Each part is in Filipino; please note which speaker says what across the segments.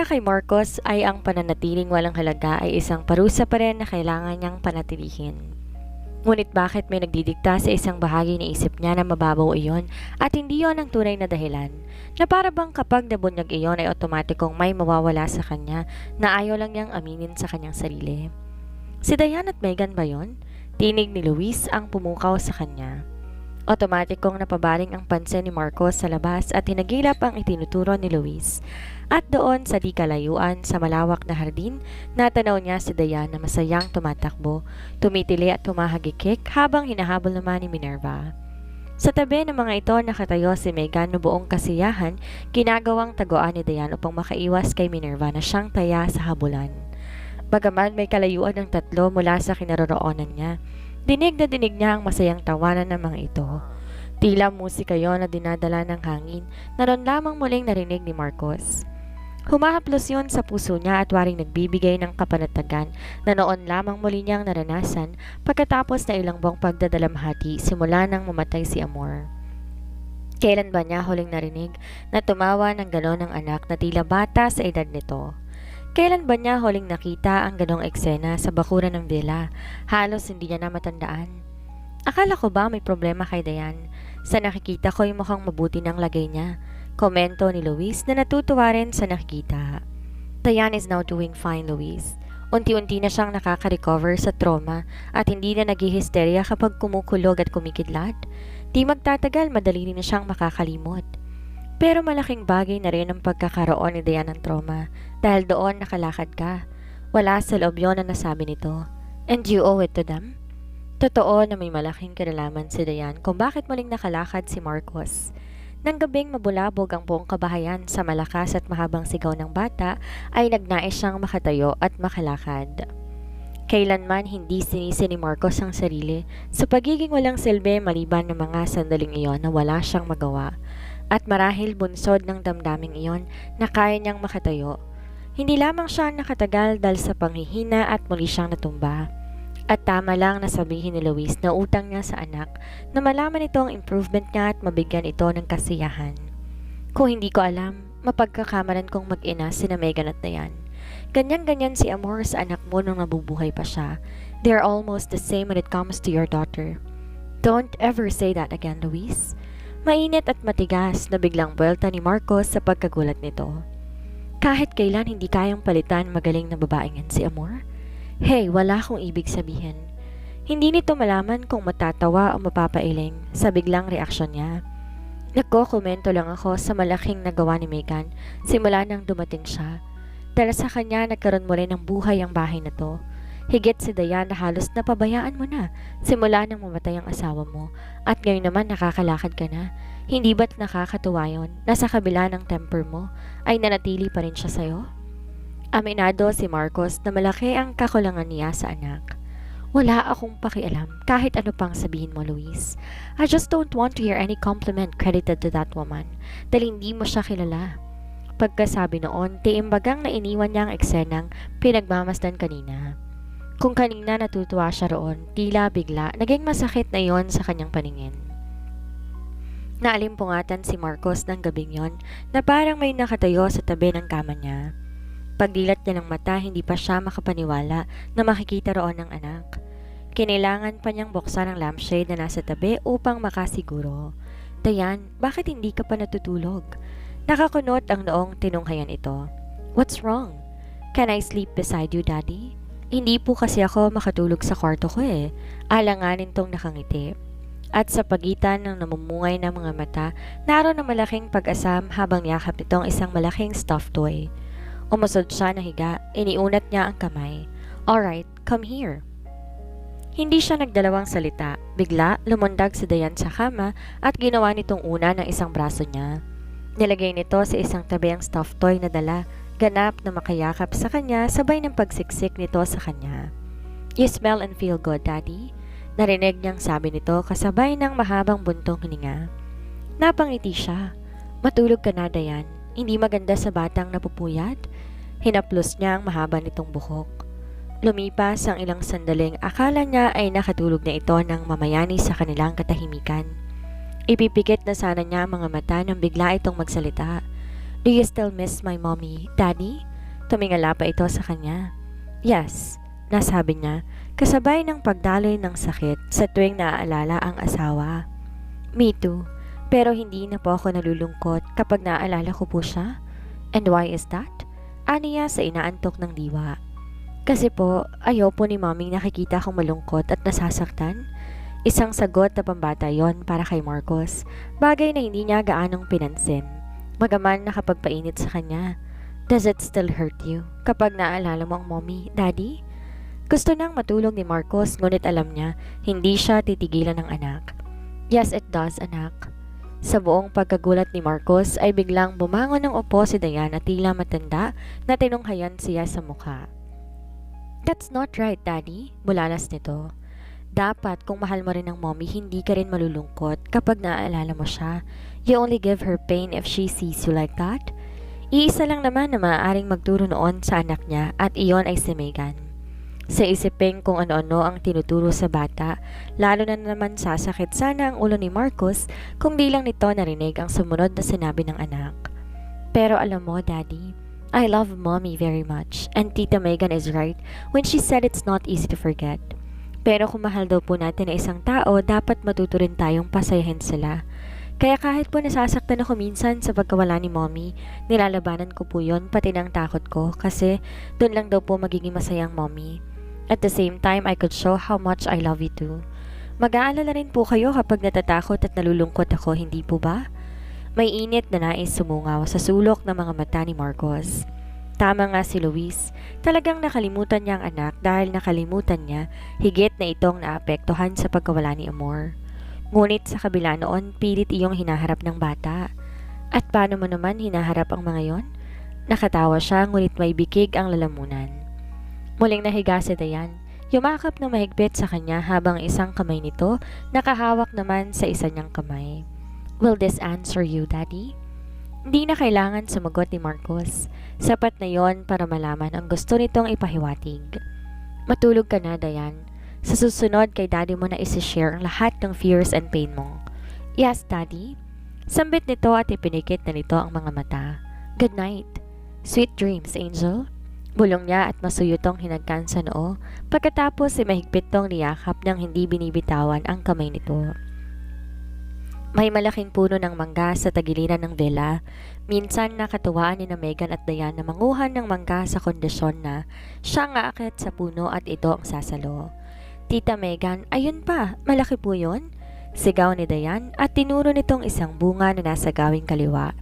Speaker 1: Para kay Marcos ay ang pananatiling walang halaga ay isang parusa pa rin na kailangan niyang panatilihin. Ngunit bakit may nagdidikta sa isang bahagi ng isip niya na mababaw iyon at hindi yon ang tunay na dahilan? Na para bang kapag nabunyag iyon ay otomatikong may mawawala sa kanya na ayaw lang niyang aminin sa kanyang sarili. Si Diane at Megan ba yon? Tinig ni Luis ang pumukaw sa kanya. Otomatikong napabaling ang pansin ni Marcos sa labas at hinagilap ang itinuturo ni Luis. At doon sa di kalayuan sa malawak na hardin, natanaw niya si Diane na masayang tumatakbo, tumitili at tumahagikik habang hinahabol naman ni Minerva. Sa tabi ng mga ito nakatayo si Megan na buong kasiyahan, ginagawang taguan ni Diane upang makaiwas kay Minerva na siyang taya sa habulan. Bagaman may kalayuan ng tatlo mula sa kinaroroonan niya, dinig na dinig niya ang masayang tawanan ng mga ito. Tila musika yon na dinadala ng hangin na ron lamang muling narinig ni Marcos. Humahaplos yon sa puso niya at waring nagbibigay ng kapanatagan na noon lamang muli niyang naranasan pagkatapos na ilang buwang pagdadalamhati simula nang mamatay si Amor. Kailan ba niya huling narinig na tumawa ng gano'n ng anak na tila bata sa edad nito? Kailan ba niya huling nakita ang ganong eksena sa bakuran ng villa? Halos hindi niya na matandaan. Akala ko ba may problema kay Diane? Sa nakikita ko ay mukhang mabuti ng lagay niya. Komento ni Luis na natutuwa rin sa nakikita. Diane is now doing fine, Luis. Unti-unti na siyang nakaka-recover sa trauma at hindi na naghihisterya kapag kumukulog at kumikidlat. Di magtatagal, madali na siyang makakalimot. Pero malaking bagay na rin ang pagkakaroon ni Diane ng trauma dahil doon nakalakad ka. Wala sa loob yun na nasabi nito. And you owe it to them? Totoo na may malaking kinalaman si Diane kung bakit muling nakalakad si Marcos. Nang gabing mabulabog ang buong kabahayan sa malakas at mahabang sigaw ng bata, ay nagnais siyang makatayo at makalakad. Kailanman hindi sinisi ni Marcos ang sarili sa pagiging walang silbi maliban ng mga sandaling iyon na wala siyang magawa. At marahil bunsod ng damdaming iyon na kaya niyang makatayo. Hindi lamang siya nakatagal dahil sa panghihina at muli siyang natumba. At tama lang na sabihin ni Luis na utang niya sa anak na malaman ito ang improvement niya at mabigyan ito ng kasiyahan. Kung hindi ko alam, mapagkakamalan kong mag-ina sina Megan at Diane. Ganyan-ganyan si Amor sa anak mo nung nabubuhay pa siya. They're almost the same when it comes to your daughter. Don't ever say that again, Luis. Mainit at matigas na biglang buwelta ni Marcos sa pagkagulat nito. Kahit kailan hindi kayang palitan magaling na babaeng yan si Amor? Hey, wala akong ibig sabihin. Hindi nito malaman kung matatawa o mapapailing sa biglang reaksyon niya. Nagko-komento lang ako sa malaking nagawa ni Megan simula nang dumating siya. Dahil sa kanya nagkaroon mo rin ng buhay ang bahay na to. Higit si Diane na halos napabayaan mo na simula nang mamatay ang asawa mo at ngayon naman nakakalakad ka na. Hindi ba't nakakatuwa yun na sa kabila ng temper mo ay nanatili pa rin siya sa'yo? Aminado si Marcos na malaki ang kakulangan niya sa anak. Wala akong pakialam kahit ano pang sabihin mo, Luis. I just don't want to hear any compliment credited to that woman dahil hindi mo siya kilala. Pagkasabi noon, tiimbagang na iniwan niya ang eksenang pinagmamasdan kanina. Kung kanina natutuwa siya roon, tila bigla naging masakit na iyon sa kanyang paningin. Naalimpungatan si Marcos ng gabing yon na parang may nakatayo sa tabi ng kama niya. Pagdilat niya ng mata, hindi pa siya makapaniwala na makikita roon ng anak. Kinailangan pa niyang buksan ang lampshade na nasa tabi upang makasiguro. Diane, bakit hindi ka pa natutulog? Nakakunot ang noong tinunghayan ito. What's wrong? Can I sleep beside you, Daddy? Hindi po kasi ako makatulog sa kwarto ko eh. Alanganin tong nakangiti. At sa pagitan ng namumungay na mga mata, naroon ang malaking pag-asam habang yakap nitong isang malaking stuffed toy. Umusod siya na higa, iniunat niya ang kamay. Alright, come here. Hindi siya nagdalawang salita. Bigla, lumundag si Diane sa kama at ginawa nitong una ng isang braso niya. Nilagay nito sa isang tabi ang stuffed toy na dala, ganap na makayakap sa kanya sabay ng pagsiksik nito sa kanya. You smell and feel good, Daddy. Narinig niyang sabi nito kasabay ng mahabang buntong hininga. Napangiti siya. Matulog ka na, Diane. Hindi maganda sa batang napupuyat. Hinaplos niya ang mahaba nitong buhok. Lumipas ang ilang sandaling akala niya ay nakatulog na ito ng mamayani sa kanilang katahimikan. Ipipikit na sana niya ang mga mata nang bigla itong magsalita. Do you still miss my mommy, Daddy? Tumingala pa ito sa kanya. Yes, nasabi niya, kasabay ng pagdaloy ng sakit sa tuwing naaalala ang asawa. Me too, pero hindi na po ako nalulungkot kapag naaalala ko po siya. And why is that? Aniya sa inaantok ng diwa. Kasi po, ayaw po ni maming nakikita akong malungkot at nasasaktan. Isang sagot na pambata yon para kay Marcos, bagay na hindi niya gaanong pinansin. Magaman nakapagpainit sa kanya. Does it still hurt you kapag naalala mo ang mommy, daddy? Gusto nang matulog ni Marcos ngunit alam niya hindi siya titigilan ng anak. Yes, it does, anak. Sa buong pagkagulat ni Marcos ay biglang bumangon ng upo si Dayan at tila matanda na tinunghayan siya sa mukha. That's not right, daddy, bulalas nito. Dapat kung mahal mo rin ang mommy, hindi ka rin malulungkot kapag naaalala mo siya. You only give her pain if she sees you like that. Iisa lang naman na maaaring magturo noon sa anak niya at iyon ay si Megan. Sa isipin kung ano-ano ang tinuturo sa bata, lalo na naman sasakit sana ang ulo ni Marcos kung di lang nito narinig ang sumunod na sinabi ng anak. Pero alam mo, daddy, I love mommy very much and Tita Megan is right when she said it's not easy to forget. Pero kung mahal daw po natin na isang tao, dapat matuto rin tayong pasayahin sila. Kaya kahit po nasasaktan ako minsan sa pagkawala ni mommy, nilalabanan ko po yon pati ng takot ko kasi doon lang daw po magiging masayang mommy. At the same time, I could show how much I love you too. Mag-aalala rin po kayo kapag natatakot at nalulungkot ako, hindi po ba? May init na nais sumungaw sa sulok ng mga mata ni Marcos. Tama nga si Luis, talagang nakalimutan niya ang anak dahil nakalimutan niya higit na itong naapektuhan sa pagkawala ni Amor. Ngunit sa kabila noon, pilit iyong hinaharap ng bata. At paano mo naman hinaharap ang mga yon? Nakatawa siya ngunit may bikig ang lalamunan. Muling nahiga si Dayan, yumakap na mahigpit sa kanya habang isang kamay nito nakahawak naman sa isa niyang kamay. Will this answer you, daddy? Hindi na kailangan sumagot ni Marcos. Sapat na yon para malaman ang gusto nitong ipahiwatig. Matulog ka na, Dayan. Sa susunod kay daddy mo na isi-share ang lahat ng fears and pain mo. Yes, daddy. Sambit nito at ipinikit na nito ang mga mata. Good night. Sweet dreams, angel. Bulong niya at masuyotong hinagkan sa noo. Pagkatapos ay mahigpit tong niyakap nang hindi binibitawan ang kamay nito. May malaking puno ng mangga sa tagiliran ng villa. Minsan nakatuwaan ni na Megan at Dayan na manguhan ng mangga sa kondisyon na siya ang aakyat sa puno at ito ang sasalo. Tita Megan, ayun pa, malaki po yun? Sigaw ni Dayan at tinuro nitong isang bunga na nasa gawing kaliwa.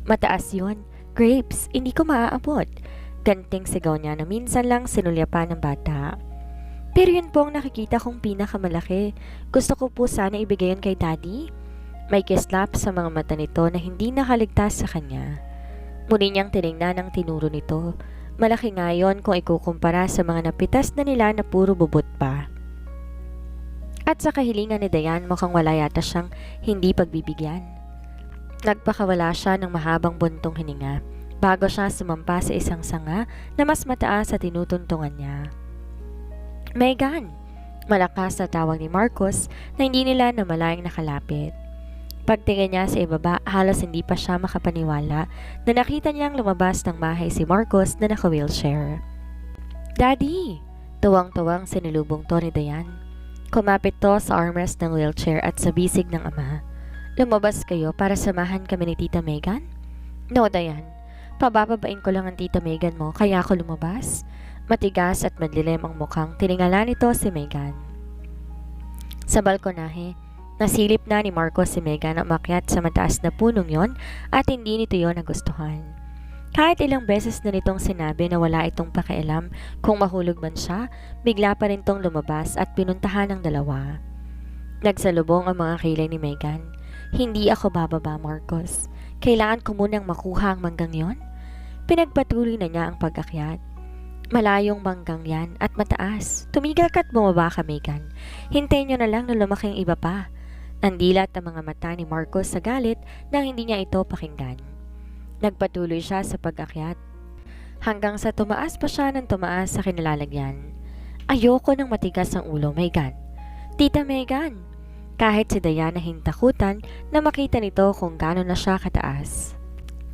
Speaker 1: Mataas yun. Grapes, hindi ko maaabot. Ganting sigaw niya na minsan lang sinulyapan ng bata. Pero yun po ang nakikita kong pinakamalaki. Gusto ko po sana ibigay yun kay daddy. May kislap sa mga mata nito na hindi nakaligtas sa kanya. Muli niyang tinignan ang tinuro nito. Malaki nga yun kung ikukumpara sa mga napitas na nila na puro bubot pa. At sa kahilingan ni Dayan mukhang wala yata siyang hindi pagbibigyan. Nagpakawala siya ng mahabang buntong hininga bago siya sumampa sa isang sanga na mas mataas sa tinutuntungan niya. Megan! Malakas na tawag ni Marcos na hindi nila namalayang nakalapit. Pagtingin niya sa ibaba, halos hindi pa siya makapaniwala na nakita niyang lumabas ng bahay si Marcos na naka-wheelchair. Daddy! Tuwang-tuwang sinilubong to ni Dayan. Kumapit to sa armrest ng wheelchair at sa bisig ng ama. Lumabas kayo para samahan kami ni Tita Megan? No, Dayan. Pabababain ko lang ang Tita Megan mo kaya ako lumabas. Matigas at madlilim ang mukhang tiningala nito si Megan. Sa balkonahe, nasilip na ni Marcos si Megan na umakyat sa mataas na punong yon at hindi nito yon nagustuhan. Kahit ilang beses na nitong sinabi na wala itong pakialam kung mahulog man siya, bigla pa rin tong lumabas at pinuntahan ng dalawa. Nagsalubong ang mga kilay ni Megan. Hindi ako bababa, Marcos. Kailangan ko munang makuha ang manggang yon. Pinagpatuloy na niya ang pag-akyat. Malayong manggang yan at mataas. Tumigil ka't bumaba ka, Megan. Hintayin niyo na lang na lumaking iba pa. Nandilat ang mga mata ni Marcos sa galit nang hindi niya ito pakinggan. Nagpatuloy siya sa pag-akyat. Hanggang sa tumaas pa siya ng tumaas sa kinalalagyan. Ayoko ng matigas ang ulo, Megan. Tita Megan! Kahit si Diana hintakutan na makita nito kung gaano na siya kataas.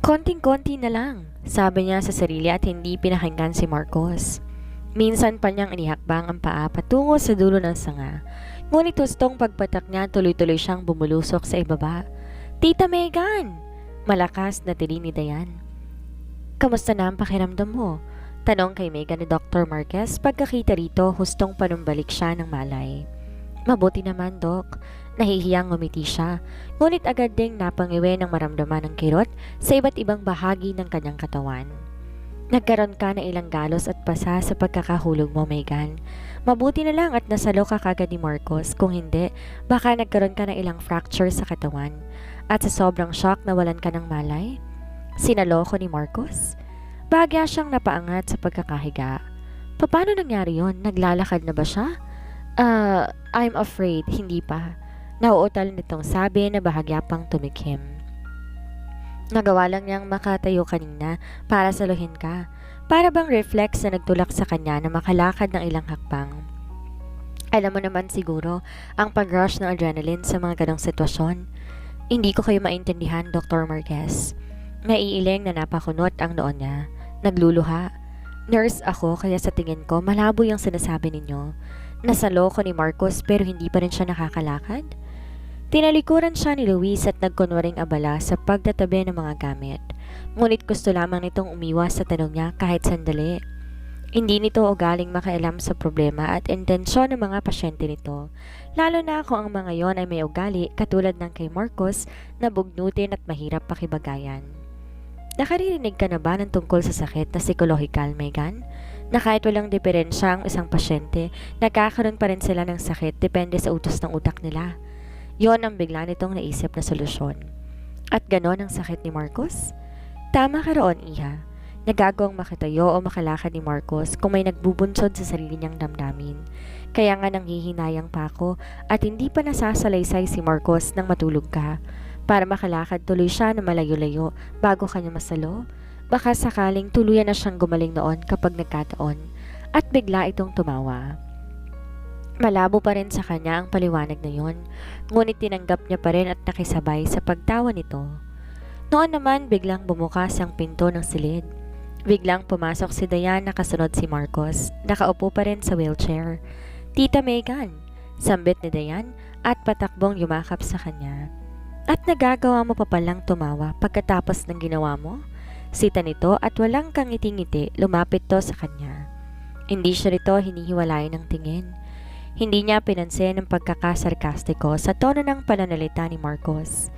Speaker 1: Konting-konti na lang, sabi niya sa sarili at hindi pinakinggan si Marcos. Minsan pa niyang inihakbang ang paa patungo sa dulo ng sanga. Ngunit hustong pagpatak niya tuloy-tuloy siyang bumulusok sa ibaba. Tita Megan! Malakas na tili ni Dayan. Kamusta na ang pakiramdam mo? Tanong kay Megan ni Dr. Marquez pagkakita rito hustong panumbalik siya ng malay. Mabuti naman, Doc. Nahihiyang ngumiti siya, ngunit agad ding napangiwi ng maramdaman ng kirot sa iba't ibang bahagi ng kanyang katawan. Nagkaroon ka na ilang galos at pasa sa pagkakahulog mo, Megan. Mabuti na lang at nasalo ka kagad ni Marcos. Kung hindi, baka nagkaroon ka ng ilang fracture sa katawan. At sa sobrang shock nawalan ka ng malay? Sinalo ko ni Marcos? Bagya siyang napaangat sa pagkakahiga. Paano nangyari yon? Naglalakad na ba siya? I'm afraid, hindi pa. Nauutal nitong sabi na bahagya pang tumikim. Nagawa lang niyang makatayo kanina para saluhin ka. Para bang reflex na nagtulak sa kanya na makalakad ng ilang hakbang. Alam mo naman siguro ang pag-rush ng adrenaline sa mga ganong sitwasyon. Hindi ko kayo maintindihan, Dr. Marquez. Naiiling na napakunot ang noon niya. Nagluluha. Nurse ako kaya sa tingin ko malabo yung sinasabi ninyo. Nasalo ko ni Marcos pero hindi pa rin siya nakakalakad. Tinalikuran siya ni Luis at nagkunwaring abala sa pagtatabi ng mga gamit. Ngunit gusto lamang nitong umiwas sa tanong niya kahit sandali. Hindi nito ugaling makialam sa problema at intensyon ng mga pasyente nito, lalo na kung ang mga yon ay may ugali katulad ng kay Marcos na bugnutin at mahirap pakibagayan. Nakaririnig ka na ba ng tungkol sa sakit na psikolohikal, Megan? Na kahit walang diferensya ang isang pasyente, nagkakaroon pa rin sila ng sakit depende sa utos ng utak nila. Yon ang bigla nitong naisip na solusyon. At ganon ang sakit ni Marcos? Tama ka roon, Iha. Nagagawang makitayo o makalakad ni Marcos kung may nagbubunsod sa sarili niyang damdamin. Kaya nga nanghihinayang pa ako at hindi pa nasasalaysay si Marcos nang matulog ka. Para makalakad tuloy siya na malayo-layo bago kanya masalo. Baka sakaling tuluyan na siyang gumaling noon kapag nagkataon. At bigla itong tumawa. Malabo pa rin sa kanya ang paliwanag na yon, ngunit tinanggap niya pa rin at nakisabay sa pagtawa nito. Noon naman biglang bumukas ang pinto ng silid. Biglang pumasok si Dayan na kasunod si Marcos, nakaupo pa rin sa wheelchair. Tita Megan, sambit ni Dayan at patakbong yumakap sa kanya. At nagagawa mo pa palang tumawa pagkatapos ng ginawa mo? Sita nito at walang kang ngiti-ngiti lumapit to sa kanya. Hindi siya rito hinihiwalayan ng tingin. Hindi niya pinansin ang pagkakasarkastiko sa tono ng pananalita ni Marcos.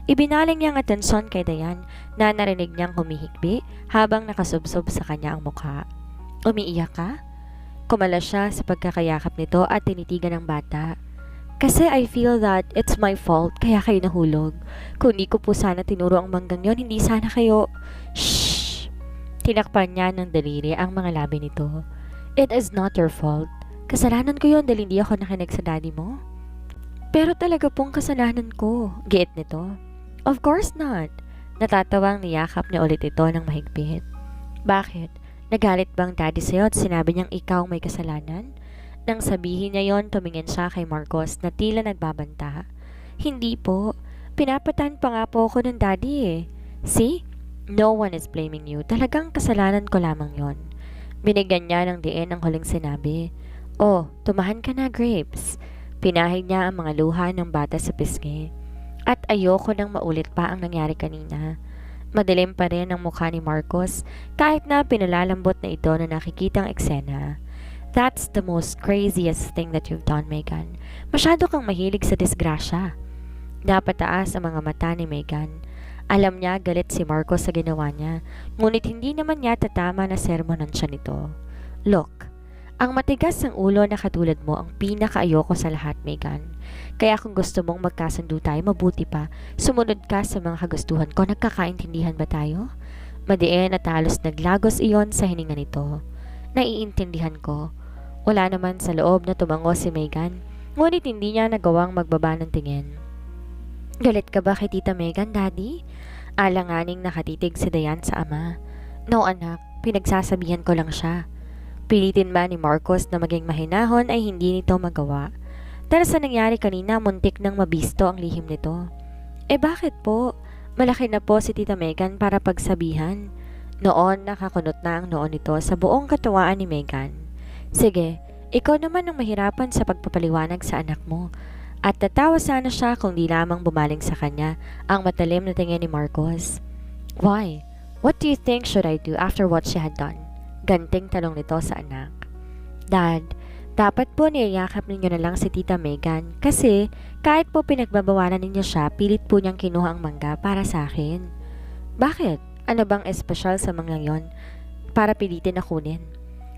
Speaker 1: Ibinaling niyang atensyon kay Dayan na narinig niyang humihikbi habang nakasubsob sa kanya ang mukha. Umiiyak ka? Kumala siya sa pagkakayakap nito at tinitigan ng bata. Kasi I feel that it's my fault kaya kayo nahulog. Kung di ko po sana tinuro ang manggang yon, hindi sana kayo... Shhh! Tinakpan niya ng daliri ang mga labi nito. It is not your fault. Kasalanan ko yon dahil hindi ako nakinig sa daddy mo. Pero talaga pong kasalanan ko, giit nito. Of course not. Natatawang niyakap niya ulit ito ng mahigpit. Bakit? Nagalit bang daddy sa'yo at sinabi niyang ikaw may kasalanan? Nang sabihin niya yon, tumingin siya kay Marcos na tila nagbabanta. Hindi po. Pinapatan pa nga po ako ng daddy eh. See? No one is blaming you. Talagang kasalanan ko lamang yon. Binigyan niya ng diin ang huling sinabi. Oh, tumahan ka na, Grapes. Pinahid niya ang mga luha ng bata sa pisngi. At ayoko nang maulit pa ang nangyari kanina. Madilim pa rin ang mukha ni Marcos kahit na pinalalambot na ito na nakikitang eksena. That's the most craziest thing that you've done, Megan. Masyado kang mahilig sa disgrasya. Napataas ang mga mata ni Megan. Alam niya galit si Marcos sa ginawa niya, ngunit hindi naman niya tatama na sermonan siya nito. Look, ang matigas ng ulo na katulad mo ang pinakaayoko sa lahat, Megan. Kaya kung gusto mong magkasundo tayo, mabuti pa, sumunod ka sa mga kagustuhan ko. Nagkakaintindihan ba tayo? Madiin at halos naglagos iyon sa hininga nito. Naiintindihan ko. Wala naman sa loob na tumango si Megan, ngunit hindi niya nagawang magbaba ng tingin. Galit ka ba kay Tita Megan, Daddy? Alanganing nakatitig si Dayan sa ama. No anak, pinagsasabihan ko lang siya. Pilitin ba ni Marcos na maging mahinahon ay hindi nito magawa. Dahil sa nangyari kanina, muntik nang mabisto ang lihim nito. Eh bakit po? Malaki na po si Tita Megan para pagsabihan. Noon nakakunot na ang noon nito sa buong katuwaan ni Megan. Sige, ikaw naman ang mahirapan sa pagpapaliwanag sa anak mo. At tatawa sana siya kung di lamang bumaling sa kanya ang matalim na tingin ni Marcos. Why? What do you think should I do after what she had done? Ganting tanong nito sa anak. Dad, dapat po niyayakap ninyo na lang si Tita Megan kasi kahit po pinagbabawalan ninyo siya, pilit po niyang kinuha ang mangga para sa akin. Bakit? Ano bang espesyal sa mga yon para pilitin na kunin?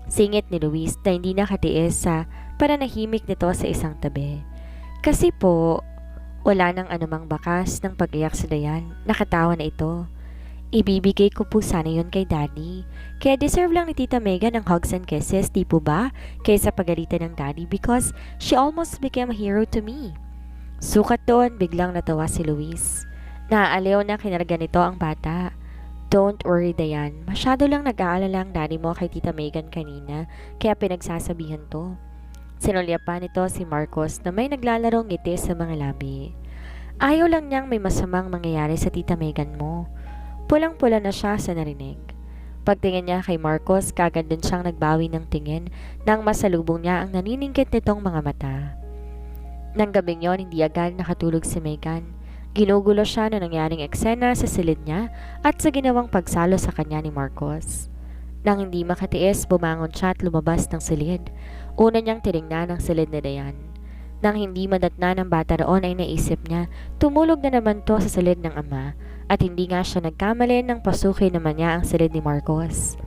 Speaker 1: Singit ni Luis na hindi nakatiis sa pananahimik nito sa isang tabi. Kasi po, wala nang anumang bakas ng pag-iyak si Dayan. Nakatawa na ito. Ibibigay ko po sana yun kay Daddy. Kaya deserve lang ni Tita Megan ang hugs and kisses, di po ba? Kaysa pagalitan ng Daddy because she almost became a hero to me. Sukat doon, biglang natawa si Luis. Naaaliw na kinarga nito ang bata. Don't worry, Dayan. Masyado lang nag-aalala ang daddy mo kay Tita Megan kanina, kaya pinagsasabihan to. Sinulyapan nito si Marcos na may naglalarong ngiti sa mga labi. Ayaw lang niyang may masamang mangyayari sa Tita Megan mo. Pulang-pula na siya sa narinig. Pagtingin niya kay Marcos, kagad din siyang nagbawi ng tingin nang masalubong niya ang naniningkit nitong mga mata. Nang gabing yon, hindi agad nakatulog si Megan. Ginugulo siya na nangyaring eksena sa silid niya at sa ginawang pagsalo sa kanya ni Marcos. Nang hindi makatiis, bumangon siya at lumabas ng silid. Una niyang tinignan ang silid ni Dayan. Nang hindi madatna ng bata roon ay naisip niya, tumulog na naman to sa silid ng ama at hindi nga siya nagkamali nang pasukin naman niya ang silid ni Marcos.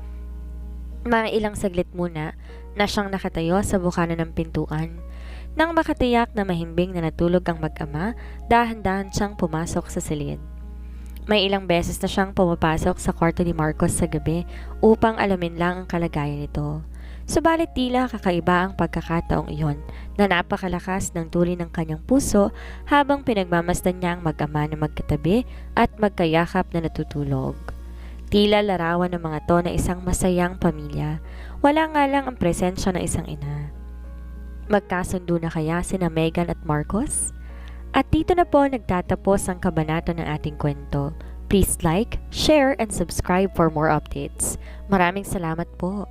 Speaker 1: Mga ilang saglit muna na siyang nakatayo sa bukana ng pintuan. Nang makatiyak na mahimbing na natulog ang mag-ama, dahan-dahan siyang pumasok sa silid. May ilang beses na siyang pumapasok sa kwarto ni Marcos sa gabi upang alamin lang ang kalagayan nito. Subalit tila kakaiba ang pagkakataong iyon na napakalakas ng tuli ng kanyang puso habang pinagmamasdan niya ang mag-ama na magkatabi at magkayakap na natutulog. Tila larawan ng mga to na isang masayang pamilya. Wala nga lang ang presensya ng isang ina. Magkasundo na kaya sina Megan at Marcos? At dito na po nagtatapos ang kabanata ng ating kwento. Please like, share, and subscribe for more updates. Maraming salamat po.